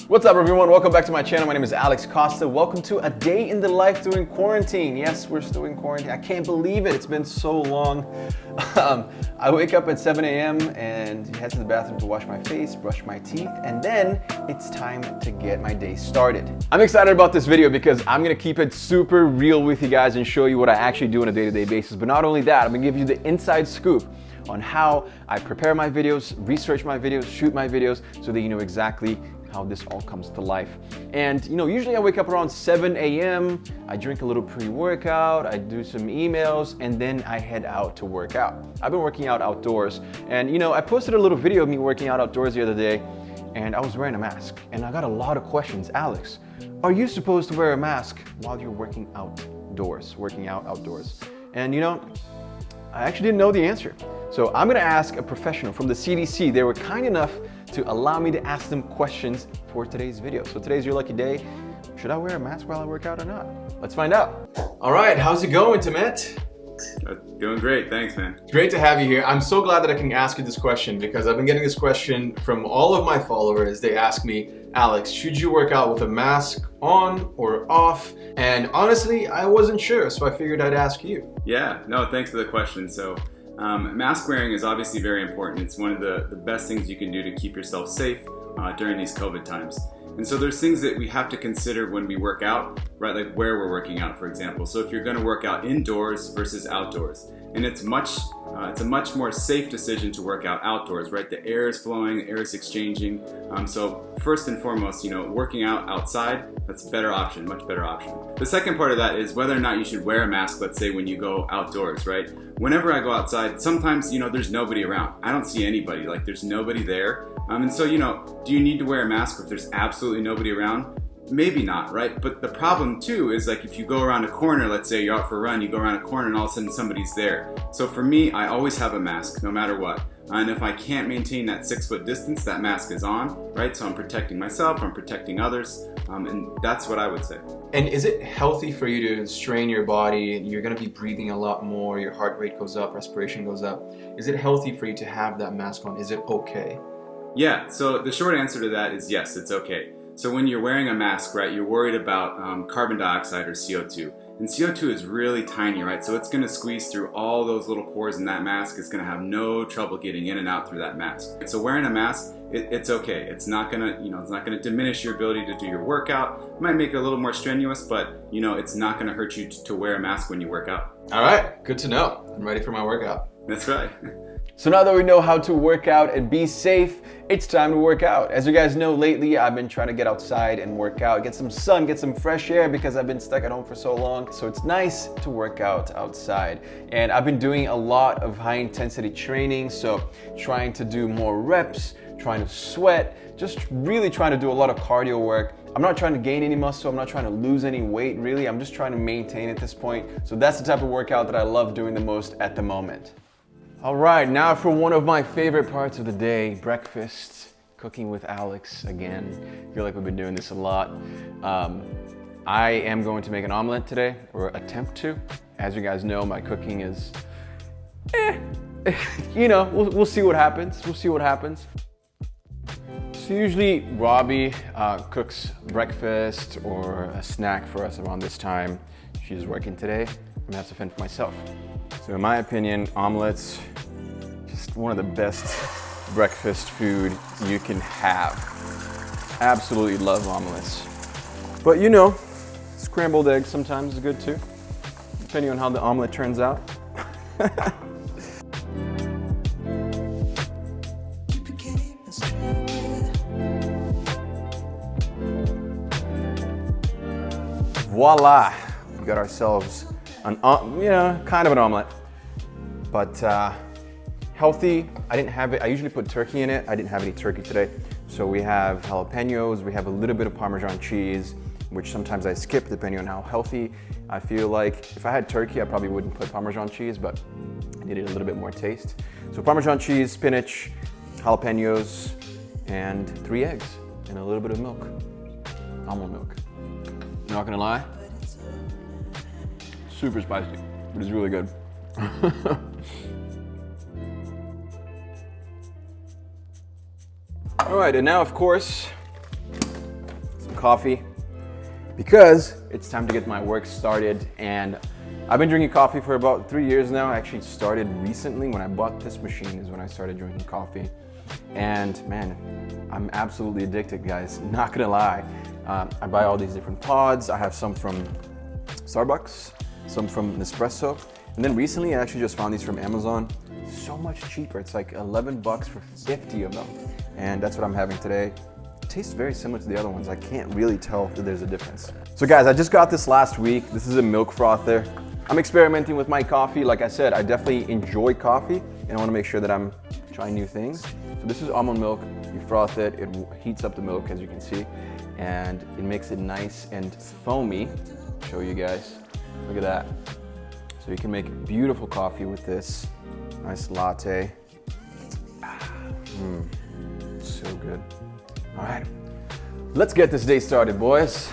What's up everyone, welcome back to my channel. My name is Alex Costa. Welcome to a day in the life during quarantine. Yes, we're still in quarantine. I can't believe it, it's been so long. I wake up at 7 a.m. and head to the bathroom to wash my face, brush my teeth, and then it's time to get my day started. I'm excited about this video because I'm gonna keep it super real with you guys and show you what I actually do on a day-to-day basis. But not only that, I'm gonna give you the inside scoop on how I prepare my videos, research my videos, shoot my videos, so that you know exactly how this all comes to life. And usually I wake up around 7 a.m., I drink a little pre-workout, I do some emails, and then I head out to work out. I've been working out outdoors, and I posted a little video of me working out outdoors the other day, and I was wearing a mask, and I got a lot of questions. Alex, are you supposed to wear a mask while you're working out outdoors? And I actually didn't know the answer. So I'm gonna ask a professional from the CDC. They were kind enough to allow me to ask them questions for today's video. So today's your lucky day. Should I wear a mask while I work out or not? Let's find out. All right, how's it going, Temet? Doing great, thanks man. Great to have you here. I'm so glad that I can ask you this question because I've been getting this question from all of my followers. They ask me, Alex, should you work out with a mask on or off? And honestly, I wasn't sure, so I figured I'd ask you. Yeah, no, thanks for the question. So mask wearing is obviously very important. It's one of the best things you can do to keep yourself safe during these COVID times. And so there's things that we have to consider when we work out, right? Like where we're working out, for example. So if you're gonna work out indoors versus outdoors, and it's a much more safe decision to work out outdoors, right? The air is flowing, the air is exchanging. So first and foremost, working out outside, that's a better option, much better option. The second part of that is whether or not you should wear a mask, let's say when you go outdoors, right? Whenever I go outside, sometimes, there's nobody around. I don't see anybody, like there's nobody there. And so, do you need to wear a mask if there's absolutely nobody around? Maybe not, right? But the problem too is like if you go around a corner, let's say you're out for a run, you go around a corner and all of a sudden somebody's there. So for me, I always have a mask no matter what. And if I can't maintain that 6-foot distance, that mask is on, right? So I'm protecting myself, I'm protecting others, and that's what I would say. And is it healthy for you to strain your body? You're gonna be breathing a lot more, your heart rate goes up, respiration goes up. Is it healthy for you to have that mask on? Is it okay? Yeah, so the short answer to that is yes, it's okay. So when you're wearing a mask, right, you're worried about carbon dioxide or CO2. And CO2 is really tiny, right? So it's gonna squeeze through all those little pores in that mask. It's gonna have no trouble getting in and out through that mask. So wearing a mask, it's okay. It's not gonna, it's not gonna diminish your ability to do your workout. It might make it a little more strenuous, but it's not gonna hurt you to wear a mask when you work out. All right, good to know. I'm ready for my workout. That's right. So now that we know how to work out and be safe, it's time to work out. As you guys know, lately I've been trying to get outside and work out, get some sun, get some fresh air because I've been stuck at home for so long. So it's nice to work out outside. And I've been doing a lot of high intensity training. So trying to do more reps, trying to sweat, just really trying to do a lot of cardio work. I'm not trying to gain any muscle, I'm not trying to lose any weight really, I'm just trying to maintain at this point. So that's the type of workout that I love doing the most at the moment. All right, now for one of my favorite parts of the day, breakfast, cooking with Alex again. I feel like we've been doing this a lot. I am going to make an omelet today, or attempt to. As you guys know, my cooking is, we'll see what happens. We'll see what happens. So usually Robbie cooks breakfast or a snack for us around this time. She's working today. I'm gonna have to fend for myself. So in my opinion, omelets, just one of the best breakfast food you can have. Absolutely love omelets. But scrambled eggs sometimes is good too, depending on how the omelet turns out. Voila, we got ourselves an, kind of an omelet, but healthy. I didn't have it. I usually put turkey in it. I didn't have any turkey today. So we have jalapenos, we have a little bit of Parmesan cheese, which sometimes I skip depending on how healthy I feel like. If I had turkey, I probably wouldn't put Parmesan cheese, but I needed a little bit more taste. So Parmesan cheese, spinach, jalapenos, and 3 eggs, and a little bit of milk, almond milk. Not gonna lie, super spicy, but it's really good. All right, and now of course, coffee because it's time to get my work started. And I've been drinking coffee for about 3 years now. I actually started recently. When I bought this machine is when I started drinking coffee. And man, I'm absolutely addicted, guys. Not gonna lie. I buy all these different pods. I have some from Starbucks, some from Nespresso. And then recently I actually just found these from Amazon. So much cheaper. It's like 11 bucks for 50 of them. And that's what I'm having today. It tastes very similar to the other ones. I can't really tell that there's a difference. So guys, I just got this last week. This is a milk frother. I'm experimenting with my coffee. Like I said, I definitely enjoy coffee and I want to make sure that I'm trying new things. So this is almond milk. You froth it, it heats up the milk as you can see, and it makes it nice and foamy. I'll show you guys. Look at that. So you can make beautiful coffee with this. Nice latte. So good. All right, let's get this day started, boys.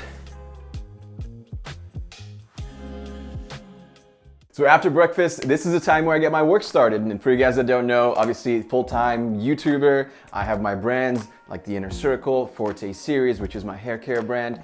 So after breakfast, this is the time where I get my work started. And for you guys that don't know, obviously full-time YouTuber, I have my brands like the Inner Circle, Forte Series, which is my hair care brand.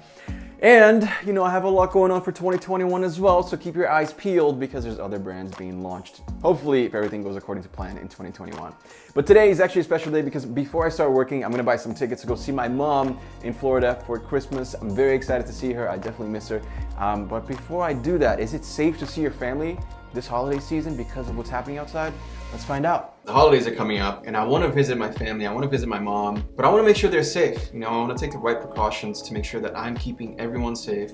And you know, I have a lot going on for 2021 as well, so keep your eyes peeled because there's other brands being launched. Hopefully, if everything goes according to plan in 2021. But today is actually a special day because before I start working, I'm gonna buy some tickets to go see my mom in Florida for Christmas. I'm very excited to see her. I definitely miss her. But before I do that, is it safe to see your family this holiday season because of what's happening outside? Let's find out. The holidays are coming up and I want to visit my family. I want to visit my mom, but I want to make sure they're safe. You know, I want to take the right precautions to make sure that I'm keeping everyone safe.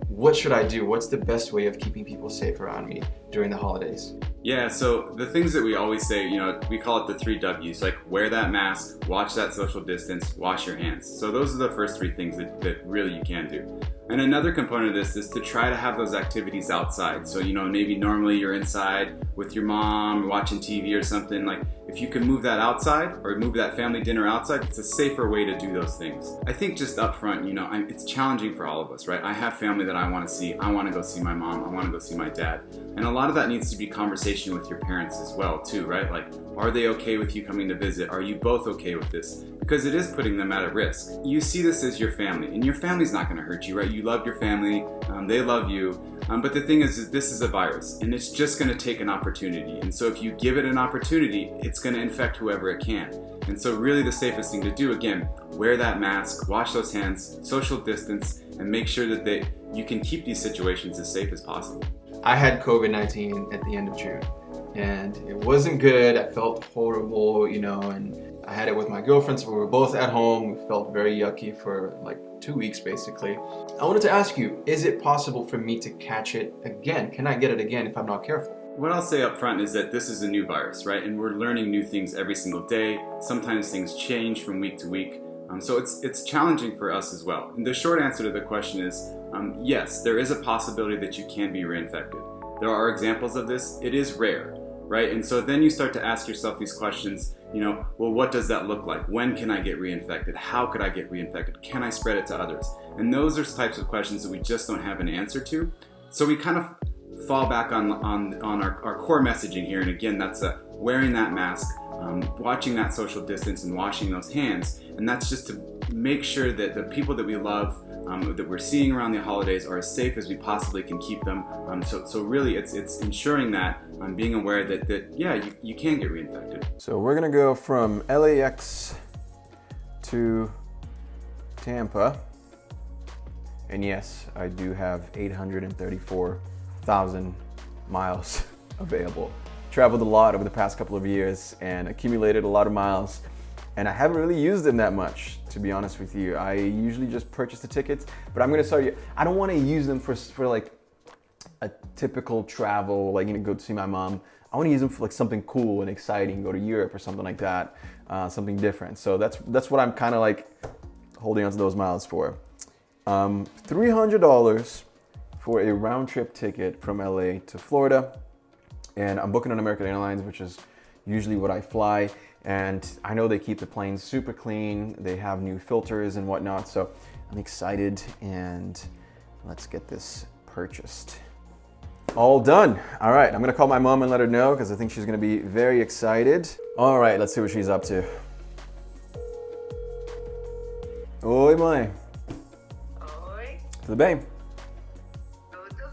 What should I do? What's the best way of keeping people safe around me during the holidays? Yeah, so the things that we always say, you know, we call it the 3 W's, like wear that mask, watch that social distance, wash your hands. So those are the first 3 things that really you can do. And another component of this is to try to have those activities outside. So, you know, maybe normally you're inside with your mom watching TV or something. Like if you can move that outside or move that family dinner outside, it's a safer way to do those things. I think just up front, you know, it's challenging for all of us, right? I have family that I want to see. I want to go see my mom. I want to go see my dad. And a lot of that needs to be conversation with your parents as well too, right? Like, are they okay with you coming to visit? Are you both okay with this? Because it is putting them at a risk. You see this as your family, and your family's not going to hurt you, right? You love your family, they love you, but the thing is this is a virus, and it's just going to take an opportunity. And so if you give it an opportunity, it's going to infect whoever it can. And so really the safest thing to do, again, wear that mask, wash those hands, social distance, and make sure that you can keep these situations as safe as possible. I had COVID-19 at the end of June. And it wasn't good. I felt horrible, you know, and I had it with my girlfriend, so we were both at home. We felt very yucky for like 2 weeks, basically. I wanted to ask you, is it possible for me to catch it again? Can I get it again if I'm not careful? What I'll say up front is that this is a new virus, right? And we're learning new things every single day. Sometimes things change from week to week. So it's challenging for us as well. And the short answer to the question is, yes, there is a possibility that you can be reinfected. There are examples of this. It is rare. Right? And so then you start to ask yourself these questions, you know, well, what does that look like? When can I get reinfected? How could I get reinfected? Can I spread it to others? And those are types of questions that we just don't have an answer to. So we kind of fall back on our core messaging here. And again, that's wearing that mask, watching that social distance and washing those hands. And that's just to make sure that the people that we love, that we're seeing around the holidays are as safe as we possibly can keep them. So really it's ensuring that being aware that yeah, you can get reinfected. So we're gonna go from LAX to Tampa. And yes, I do have 834,000 miles available. Traveled a lot over the past couple of years and accumulated a lot of miles. And I haven't really used them that much, to be honest with you. I usually just purchase the tickets, but I'm gonna start, I don't wanna use them for like a typical travel, like, you know, go to see my mom. I wanna use them for like something cool and exciting, go to Europe or something like that, something different. So that's what I'm kinda like holding onto those miles for. $300 for a round trip ticket from LA to Florida. And I'm booking on American Airlines, which is usually what I fly. And I know they keep the planes super clean. They have new filters and whatnot. So I'm excited, and let's get this purchased. All done. All right, I'm gonna call my mom and let her know because I think she's gonna be very excited. All right, let's see what she's up to. Oi, mãe. Tudo bem? Tudo?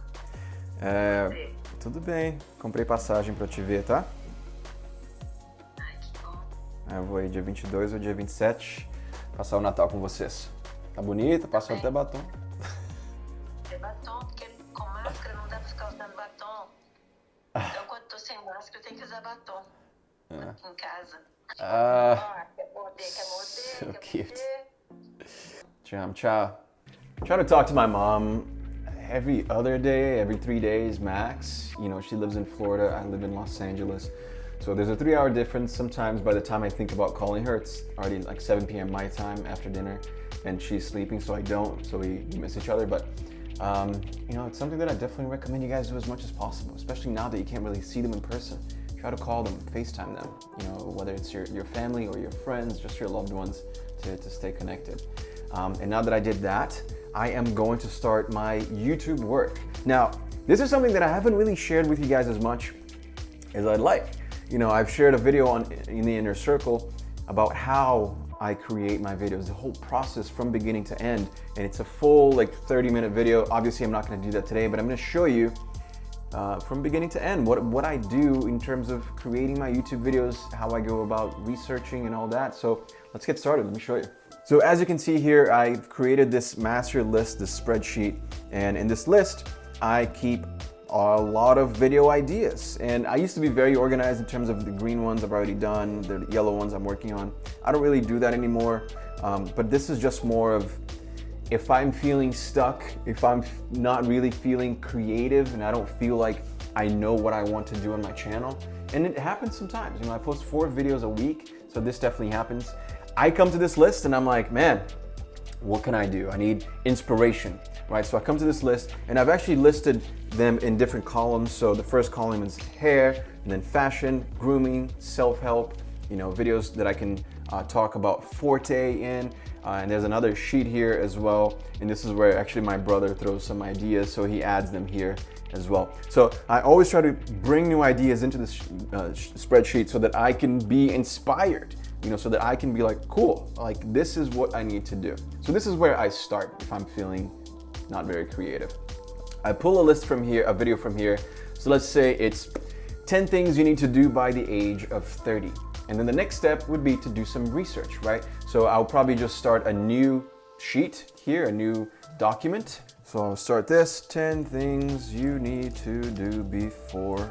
Tudo bem. Comprei passagem pra te ver, tá? Ai, que bom. Eu vou aí dia 22 ou dia 27 passar o Natal com vocês. Tá bonita, passou até batom. É batom, porque com máscara não dá pra ficar usando batom. Então, quando tô sem máscara, eu tenho que usar batom. Aqui em casa. Quer morder, So cute. I'm trying to talk to my mom every other day, every 3 days max. You know, she lives in Florida, I live in Los Angeles. So there's a 3-hour difference. Sometimes by the time I think about calling her, it's already like 7 p.m. my time after dinner, and she's sleeping, so I don't, so we miss each other. But you know, it's something that I definitely recommend you guys do as much as possible, especially now that you can't really see them in person. Try to call them, FaceTime them, you know, whether it's your family or your friends, just your loved ones, to stay connected. And now that I did that, I am going to start my YouTube work. Now, this is something that I haven't really shared with you guys as much as I'd like. You know, I've shared a video in the inner circle about how I create my videos, the whole process from beginning to end. And it's a full like 30-minute video. Obviously, I'm not gonna do that today, but I'm gonna show you from beginning to end what I do in terms of creating my YouTube videos, how I go about researching and all that. So let's get started, let me show you. So as you can see here, I've created this master list, this spreadsheet, and in this list, I keep a lot of video ideas. And I used to be very organized in terms of the green ones I've already done, the yellow ones I'm working on. I don't really do that anymore, but this is just more of, if I'm feeling stuck, if I'm not really feeling creative and I don't feel like I know what I want to do on my channel, and it happens sometimes, you know, I post 4 videos a week, so this definitely happens. I come to this list and I'm like, man, what can I do? I need inspiration, right? So I come to this list and I've actually listed them in different columns. So the first column is hair, and then fashion, grooming, self-help, you know, videos that I can talk about forte in. And there's another sheet here as well. And this is where actually my brother throws some ideas, so he adds them here as well. So I always try to bring new ideas into this spreadsheet so that I can be inspired, you know, so that I can be like, cool, like this is what I need to do. So this is where I start if I'm feeling not very creative. I pull a list from here, a video from here. So let's say it's 10 things you need to do by the age of 30. And then the next step would be to do some research, right? So I'll probably just start a new sheet here, a new document. So I'll start this, 10 things you need to do before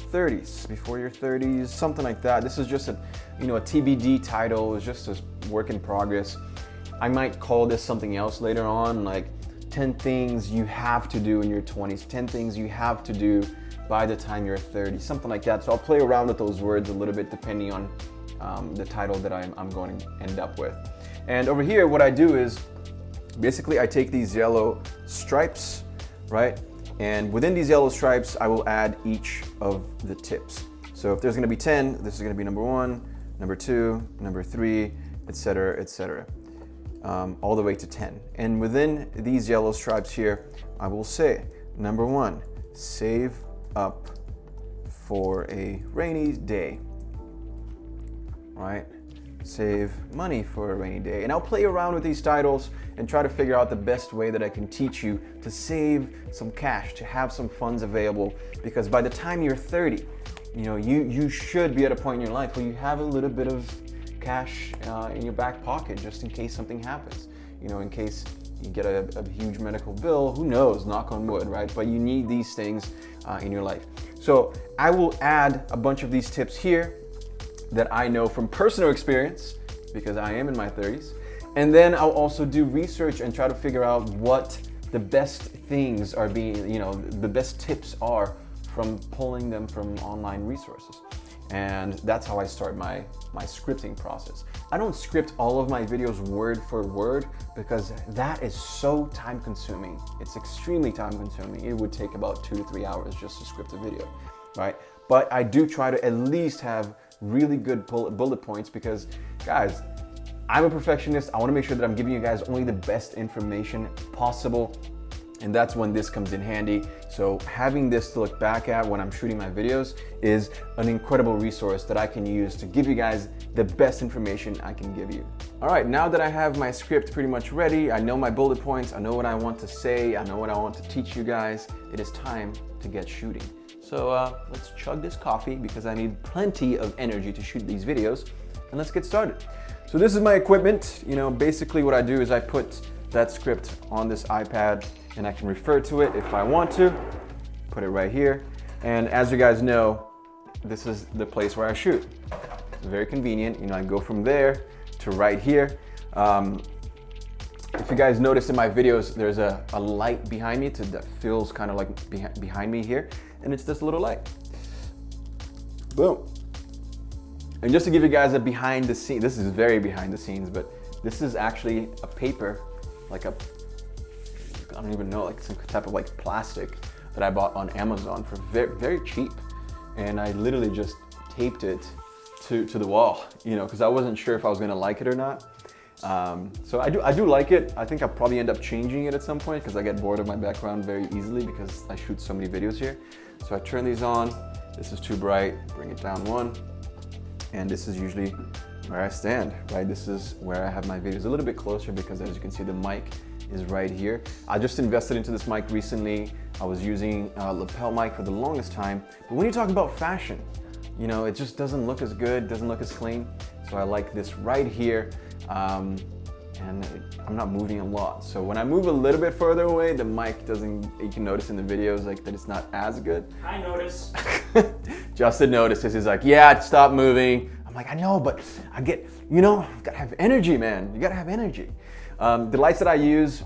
30s, before your 30s, something like that. This is just a, you know, a TBD title. It's just a work in progress. I might call this something else later on, like 10 things you have to do in your 20s, 10 things you have to do by the time you're 30, something like that. So I'll play around with those words a little bit depending on the title that I'm going to end up with. And over here, what I do is basically I take these yellow stripes, right? And within these yellow stripes, I will add each of the tips. So if there's gonna be 10, this is gonna be number 1, number 2, number 3, etc., all the way to 10. And within these yellow stripes here, I will say, number 1, save up for a rainy day, right? Save money for a rainy day. And I'll play around with these titles and try to figure out the best way that I can teach you to save some cash, to have some funds available, because by the time you're 30, you know, you should be at a point in your life where you have a little bit of cash in your back pocket just in case something happens, you know, in case you get a huge medical bill, who knows, knock on wood, right? But you need these things in your life. So I will add a bunch of these tips here that I know from personal experience, because I am in my 30s. And then I'll also do research and try to figure out what the best things are being, you know, the best tips are from pulling them from online resources. And that's how I start my scripting process. I don't script all of my videos word for word because that is so time consuming. It's extremely time consuming. It would take about 2 to 3 hours just to script a video, right? But I do try to at least have really good bullet points because, guys, I'm a perfectionist. I want to make sure that I'm giving you guys only the best information possible. And that's when this comes in handy. So having this to look back at when I'm shooting my videos is an incredible resource that I can use to give you guys the best information I can give you. All right, now that I have my script pretty much ready, I know my bullet points, I know what I want to say, I know what I want to teach you guys, it is time to get shooting. So let's chug this coffee because I need plenty of energy to shoot these videos, and let's get started. So this is my equipment. You know, basically what I do is I put that script on this iPad and I can refer to it if I want to, put it right here. And as you guys know, this is the place where I shoot. It's very convenient. You know, I go from there to right here. If you guys notice in my videos, there's a light behind me that feels kind of like behind me here, and it's this little light. Boom. And just to give you guys a behind the scenes, this is very behind the scenes, but this is actually a paper, like I don't even know, like some type of like plastic that I bought on Amazon for very, very cheap. And I literally just taped it to the wall, you know, because I wasn't sure if I was gonna like it or not. So I do like it. I think I'll probably end up changing it at some point because I get bored of my background very easily because I shoot so many videos here. So I turn these on. This is too bright, bring it down one. And this is usually where I stand, right? This is where I have my videos a little bit closer because as you can see, the mic is right here. I just invested into this mic recently. I was using a lapel mic for the longest time. But when you talk about fashion, you know, it just doesn't look as good, doesn't look as clean. So I like this right here. And I'm not moving a lot. So when I move a little bit further away, the mic doesn't, you can notice in the videos like that it's not as good. I notice. Justin notices, he's like, yeah, stop moving. I'm like, I know, but I get, you know, you gotta have energy, man. You gotta have energy. The lights that I use,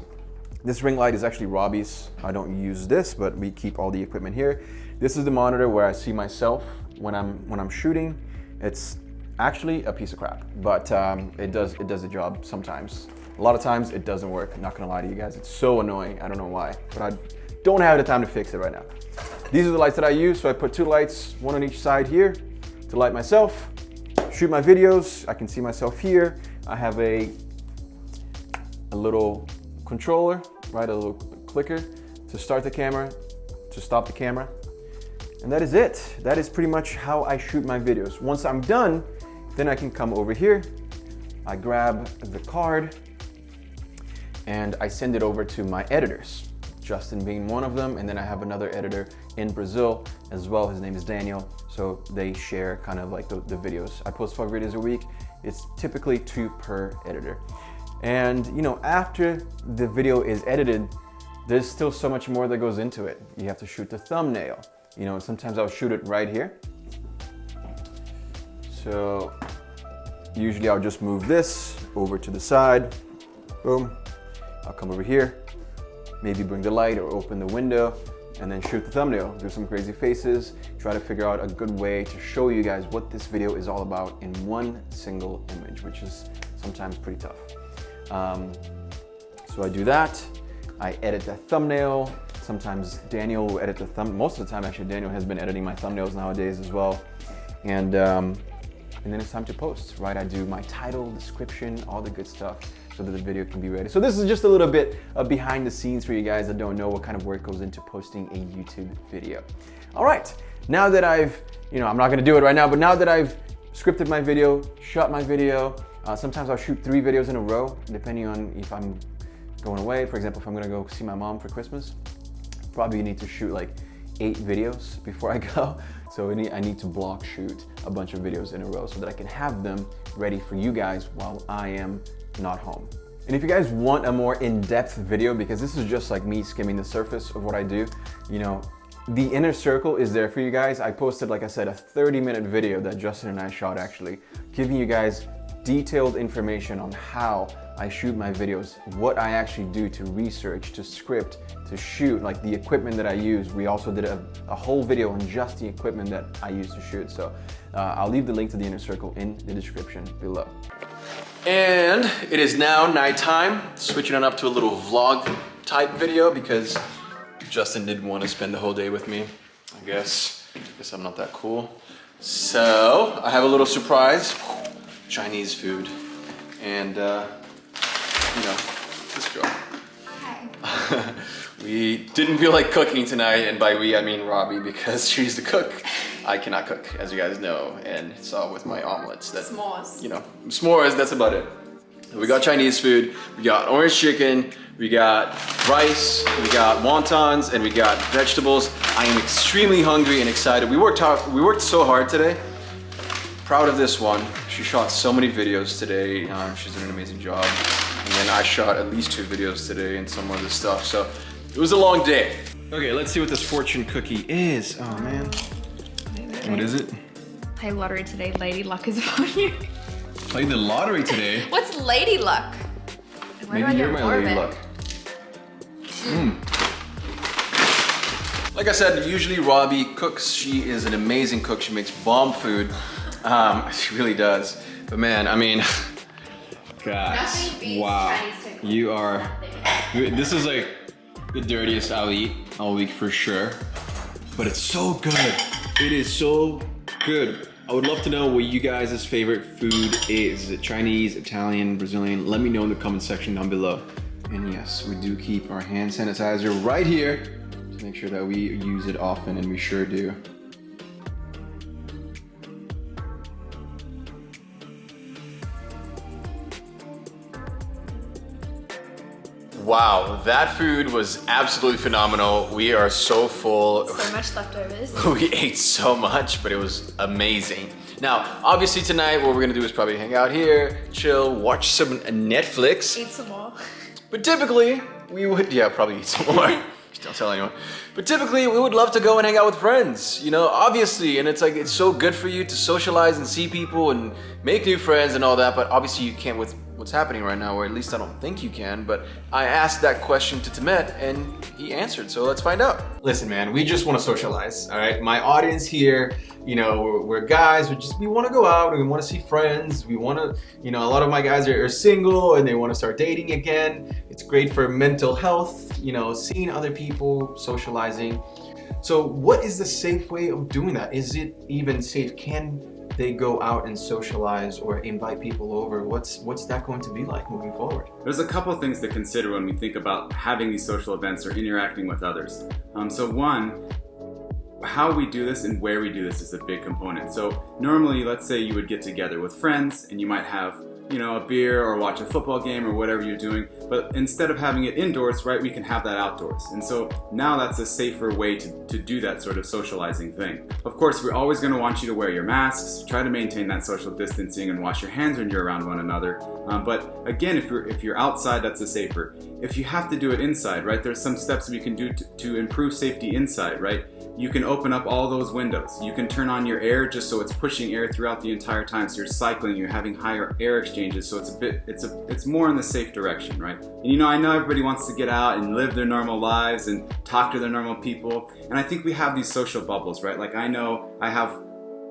this ring light is actually Robbie's. I don't use this, but we keep all the equipment here. This is the monitor where I see myself when I'm shooting. It's actually a piece of crap, but it does the job sometimes. A lot of times it doesn't work. I'm not gonna lie to you guys. It's so annoying. I don't know why, but I don't have the time to fix it right now. These are the lights that I use. So I put two lights, one on each side here to light myself, shoot my videos. I can see myself here. I have a little controller, right? A little clicker to start the camera, to stop the camera. And that is it. That is pretty much how I shoot my videos. Once I'm done, then I can come over here, I grab the card, and I send it over to my editors, Justin being one of them, and then I have another editor in Brazil as well. His name is Daniel, so they share kind of like the videos. I post 4 videos a week. It's typically 2 per editor. And you know, after the video is edited, there's still so much more that goes into it. You have to shoot the thumbnail. You know, sometimes I'll shoot it right here. So usually I'll just move this over to the side. Boom. I'll come over here, maybe bring the light or open the window and then shoot the thumbnail. Do some crazy faces, try to figure out a good way to show you guys what this video is all about in one single image, which is sometimes pretty tough. So I do that. I edit that thumbnail. Sometimes Daniel will edit the most of the time actually Daniel has been editing my thumbnails nowadays as well. And then it's time to post, right? I do my title, description, all the good stuff so that the video can be ready. So this is just a little bit of behind the scenes for you guys that don't know what kind of work goes into posting a YouTube video. All right, now that I've, you know, I'm not gonna do it right now, but now that I've scripted my video, shot my video, sometimes I'll shoot 3 videos in a row, depending on if I'm going away. For example, if I'm gonna go see my mom for Christmas, probably need to shoot like 8 videos before I go. So I need to block shoot a bunch of videos in a row so that I can have them ready for you guys while I am not home. And if you guys want a more in-depth video, because this is just like me skimming the surface of what I do, you know, the inner circle is there for you guys. I posted, like I said, a 30-minute video that Justin and I shot actually, giving you guys detailed information on how I shoot my videos, what I actually do to research, to script, to shoot, like the equipment that I use. We also did a whole video on just the equipment that I use to shoot. So I'll leave the link to the inner circle in the description below. And it is now nighttime, switching it up to a little vlog type video because Justin didn't want to spend the whole day with me. I guess I'm not that cool. So I have a little surprise, Chinese food. And you know, this girl. Hi. We didn't feel like cooking tonight, and by we I mean Robbie, because she's the cook. I cannot cook, as you guys know, and saw with my omelets that S'mores. you know, s'mores, that's about it. We got Chinese food, we got orange chicken, we got rice, we got wontons, and we got vegetables. I am extremely hungry and excited. We worked so hard today. Proud of this one. She shot so many videos today. She's done an amazing job. And then I shot at least 2 videos today and some other stuff. So it was a long day. Okay, let's see what this fortune cookie is. Oh man. What is it? Play lottery today, lady luck is upon you. Play the lottery today? What's lady luck? Where Maybe you're my lady luck. Like I said, usually Robbie cooks. She is an amazing cook. She makes bomb food. She really does. But man, I mean, guys, wow. You are, this is like the dirtiest I'll eat all week for sure. But it's so good. It is so good. I would love to know what you guys' favorite food is. Is it Chinese, Italian, Brazilian? Let me know in the comment section down below. And yes, we do keep our hand sanitizer right here to make sure that we use it often, and we sure do. Wow, that food was absolutely phenomenal. We are so full. So much leftovers. We ate so much, but it was amazing. Now, obviously tonight, what we're gonna do is probably hang out here, chill, watch some Netflix. Eat some more. But typically, we would, yeah, probably eat some more. Don't tell anyone. But typically, we would love to go and hang out with friends, you know, obviously. And it's like, it's so good for you to socialize and see people and make new friends and all that. But obviously, you can't with what's happening right now, or at least I don't think you can. But I asked that question to Temet and he answered. So let's find out. Listen, man, we just want to socialize, all right? My audience here, you know, we're guys, we want to go out and we want to see friends. We want to, you know, a lot of my guys are single and they want to start dating again. It's great for mental health, you know, seeing other people, socializing. So what is the safe way of doing that? Is it even safe? Can they go out and socialize or invite people over? What's that going to be like moving forward? There's a couple of things to consider when we think about having these social events or interacting with others. So one, how we do this and where we do this is a big component. So normally, let's say you would get together with friends and you might have, you know, a beer or watch a football game or whatever you're doing, but instead of having it indoors, right, we can have that outdoors. And so now that's a safer way to do that sort of socializing thing. Of course, we're always going to want you to wear your masks, try to maintain that social distancing and wash your hands when you're around one another. But again, if you're outside, that's a safer. If you have to do it inside, right, there's some steps we can do to improve safety inside, right? You can open up all those windows. You can turn on your air just so it's pushing air throughout the entire time. So you're cycling, you're having higher air exchanges. So it's more in the safe direction, right? And you know, I know everybody wants to get out and live their normal lives and talk to their normal people. And I think we have these social bubbles, right? Like I know I have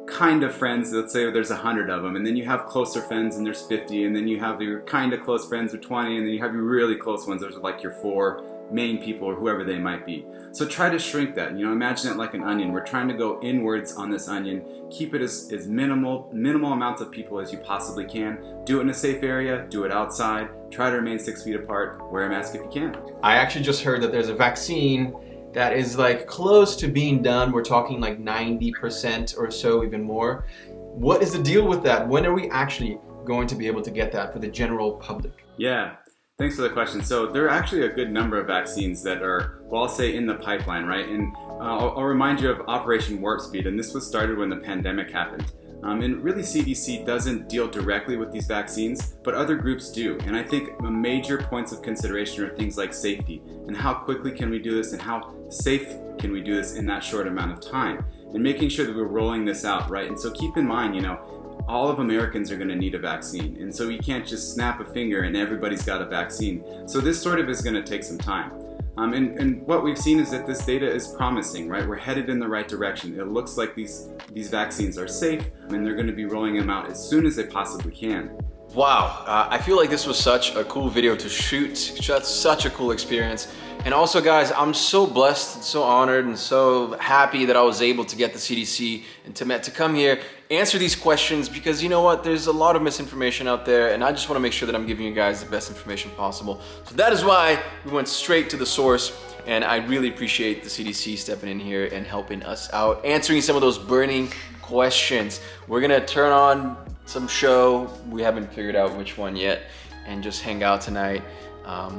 kind of friends, let's say there's 100 of them, and then you have closer friends and there's 50, and then you have your kind of close friends with 20, and then you have your really close ones, those are like your 4 main people or whoever they might be. So try to shrink that, you know, imagine it like an onion. We're trying to go inwards on this onion, keep it as minimal amounts of people as you possibly can. Do it in a safe area, do it outside, try to remain 6 feet apart, wear a mask if you can. I actually just heard that there's a vaccine that is like close to being done. We're talking like 90% or so, even more. What is the deal with that? When are we actually going to be able to get that for the general public? Yeah. Thanks for the question. So there are actually a good number of vaccines that are, well, I'll say in the pipeline, right? And I'll remind you of Operation Warp Speed, and this was started when the pandemic happened. And really CDC doesn't deal directly with these vaccines, but other groups do. And I think the major points of consideration are things like safety and how quickly can we do this and how safe can we do this in that short amount of time, and making sure that we're rolling this out, right? And so keep in mind, you know, all of Americans are going to need a vaccine, and so you can't just snap a finger and everybody's got a vaccine. So this sort of is going to take some time. And what we've seen is that this data is promising, right? We're headed in the right direction. It looks like these vaccines are safe, and they're going to be rolling them out as soon as they possibly can. Wow, I feel like this was such a cool video to shoot, such a cool experience. And also guys, I'm so blessed and so honored and so happy that I was able to get the CDC and Temet to come here, answer these questions, because you know what, there's a lot of misinformation out there and I just want to make sure that I'm giving you guys the best information possible. So that is why we went straight to the source, and I really appreciate the CDC stepping in here and helping us out, answering some of those burning questions. We're gonna turn on some show, we haven't figured out which one yet, and just hang out tonight.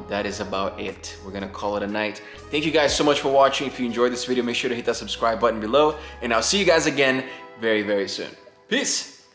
That is about it. We're gonna call it a night. Thank you guys so much for watching. If you enjoyed this video, make sure to hit that subscribe button below, and I'll see you guys again very, very soon. Peace.